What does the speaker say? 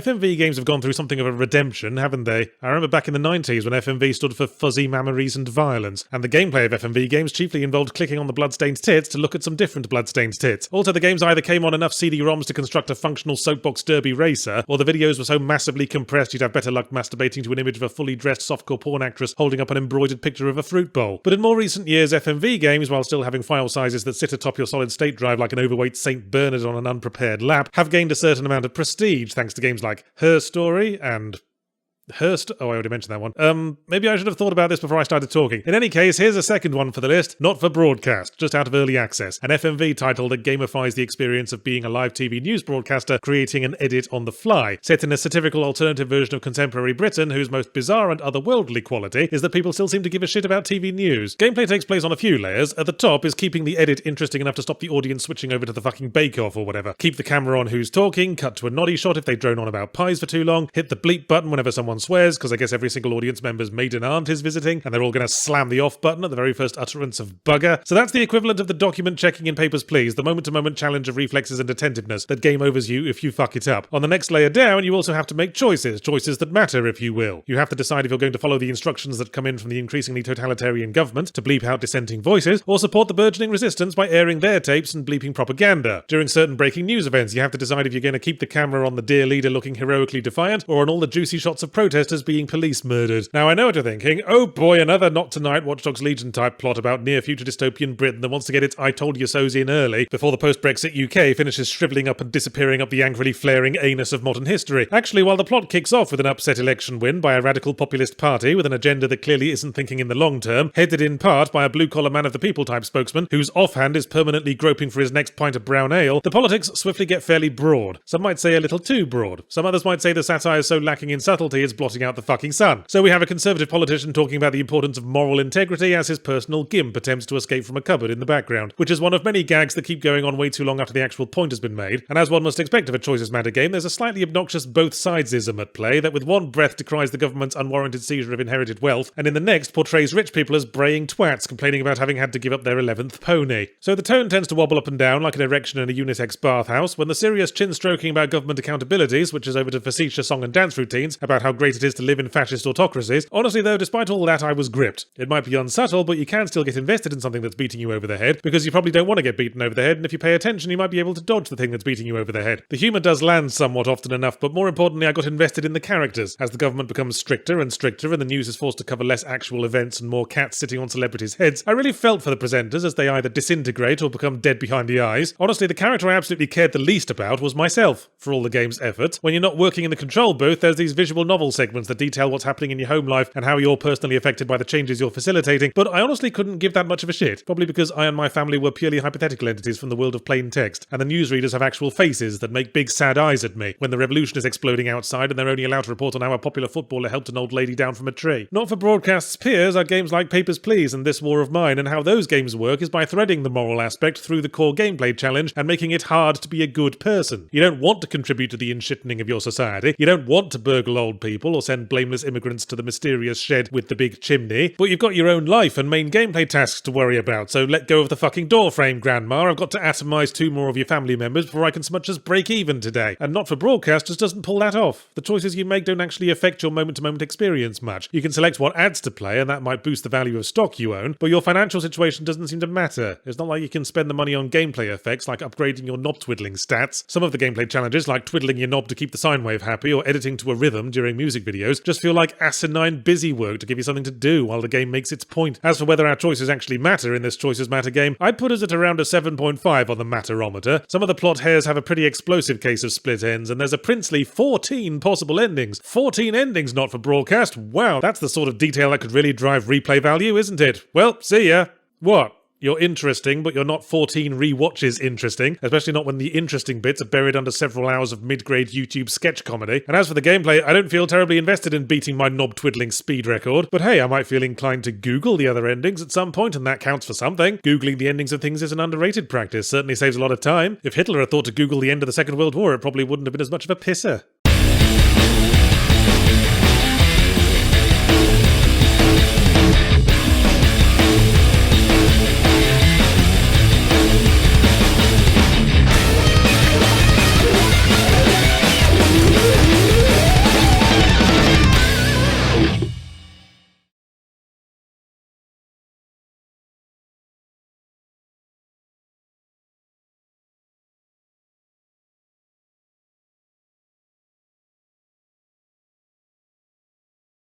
FMV games have gone through something of a redemption, haven't they? I remember back in the 90s when FMV stood for fuzzy mammaries and violence, and the gameplay of FMV games chiefly involved clicking on the bloodstained tits to look at some different bloodstained tits. Also, the games either came on enough CD-ROMs to construct a functional soapbox derby racer, or the videos were so massively compressed you'd have better luck masturbating to an image of a fully dressed softcore porn actress holding up an embroidered picture of a fruit bowl. But in more recent years, FMV games, while still having file sizes that sit atop your solid-state drive like an overweight St. Bernard on an unprepared lap, have gained a certain amount of prestige thanks to games like Her Story and Hearst. Oh, I already mentioned that one. Maybe I should have thought about this before I started talking. In any case, here's a second one for the list, not for broadcast, just out of early access. An FMV title that gamifies the experience of being a live TV news broadcaster, creating an edit on the fly. Set in a satirical alternative version of contemporary Britain, whose most bizarre and otherworldly quality is that people still seem to give a shit about TV news. Gameplay takes place on a few layers. At the top is keeping the edit interesting enough to stop the audience switching over to the fucking bake-off or whatever. Keep the camera on who's talking, cut to a noddy shot if they drone on about pies for too long, hit the bleep button whenever someone swears, because I guess every single audience member's maiden aunt is visiting, and they're all going to slam the off button at the very first utterance of bugger. So that's the equivalent of the document checking in Papers, Please, the moment-to-moment challenge of reflexes and attentiveness that game overs you if you fuck it up. On the next layer down, you also have to make choices that matter, if you will. You have to decide if you're going to follow the instructions that come in from the increasingly totalitarian government to bleep out dissenting voices, or support the burgeoning resistance by airing their tapes and bleeping propaganda. During certain breaking news events, you have to decide if you're going to keep the camera on the dear leader looking heroically defiant, or on all the juicy shots of protesters being police murdered. Now I know what you're thinking, oh boy, another Not Tonight Watch Dogs Legion type plot about near-future dystopian Britain that wants to get its I told you so's in early, before the post-Brexit UK finishes shrivelling up and disappearing up the angrily flaring anus of modern history. Actually, while the plot kicks off with an upset election win by a radical populist party with an agenda that clearly isn't thinking in the long term, headed in part by a blue-collar man of the people type spokesman whose offhand is permanently groping for his next pint of brown ale, the politics swiftly get fairly broad. Some might say a little too broad. Some others might say the satire is so lacking in subtlety it's blotting out the fucking sun. So we have a conservative politician talking about the importance of moral integrity as his personal gimp attempts to escape from a cupboard in the background, which is one of many gags that keep going on way too long after the actual point has been made. And as one must expect of a Choices Matter game, there's a slightly obnoxious both sidesism at play that with one breath decries the government's unwarranted seizure of inherited wealth, and in the next portrays rich people as braying twats complaining about having had to give up their 11th pony. So the tone tends to wobble up and down like an erection in a unisex bathhouse, when the serious chin-stroking about government accountability switches over to facetious song and dance routines about how great it is to live in fascist autocracies. Honestly though, despite all that, I was gripped. It might be unsubtle, but you can still get invested in something that's beating you over the head, because you probably don't want to get beaten over the head, and if you pay attention you might be able to dodge the thing that's beating you over the head. The humour does land somewhat often enough, but more importantly I got invested in the characters. As the government becomes stricter and stricter and the news is forced to cover less actual events and more cats sitting on celebrities' heads, I really felt for the presenters as they either disintegrate or become dead behind the eyes. Honestly, the character I absolutely cared the least about was myself, for all the game's effort. When you're not working in the control booth, there's these visual novel segments that detail what's happening in your home life and how you're personally affected by the changes you're facilitating, but I honestly couldn't give that much of a shit, probably because I and my family were purely hypothetical entities from the world of plain text, and the newsreaders have actual faces that make big sad eyes at me when the revolution is exploding outside and they're only allowed to report on how a popular footballer helped an old lady down from a tree. Not for broadcast's peers are games like Papers, Please and This War of Mine, and how those games work is by threading the moral aspect through the core gameplay challenge and making it hard to be a good person. You don't want to contribute to the inshittening of your society, you don't want to burgle old people or send blameless immigrants to the mysterious shed with the big chimney, but you've got your own life and main gameplay tasks to worry about, so let go of the fucking doorframe, Grandma. I've got to atomize 2 more of your family members before I can so much as break even today. And Not for Broadcast just doesn't pull that off. The choices you make don't actually affect your moment-to-moment experience much. You can select what ads to play, and that might boost the value of stock you own, but your financial situation doesn't seem to matter. It's not like you can spend the money on gameplay effects like upgrading your knob twiddling stats. Some of the gameplay challenges, like twiddling your knob to keep the sine wave happy or editing to a rhythm during music videos, just feel like asinine busy work to give you something to do while the game makes its point. As for whether our choices actually matter in this Choices Matter game, I'd put us at around a 7.5 on the matterometer. Some of the plot hairs have a pretty explosive case of split ends, and there's a princely 14 possible endings. 14 endings Not for Broadcast? Wow, that's the sort of detail that could really drive replay value, isn't it? Well, see ya. What? You're interesting, but you're not 14 rewatches interesting, especially not when the interesting bits are buried under several hours of mid-grade YouTube sketch comedy. And as for the gameplay, I don't feel terribly invested in beating my knob-twiddling speed record, but hey, I might feel inclined to Google the other endings at some point, and that counts for something. Googling the endings of things is an underrated practice, certainly saves a lot of time. If Hitler had thought to Google the end of the Second World War, it probably wouldn't have been as much of a pisser.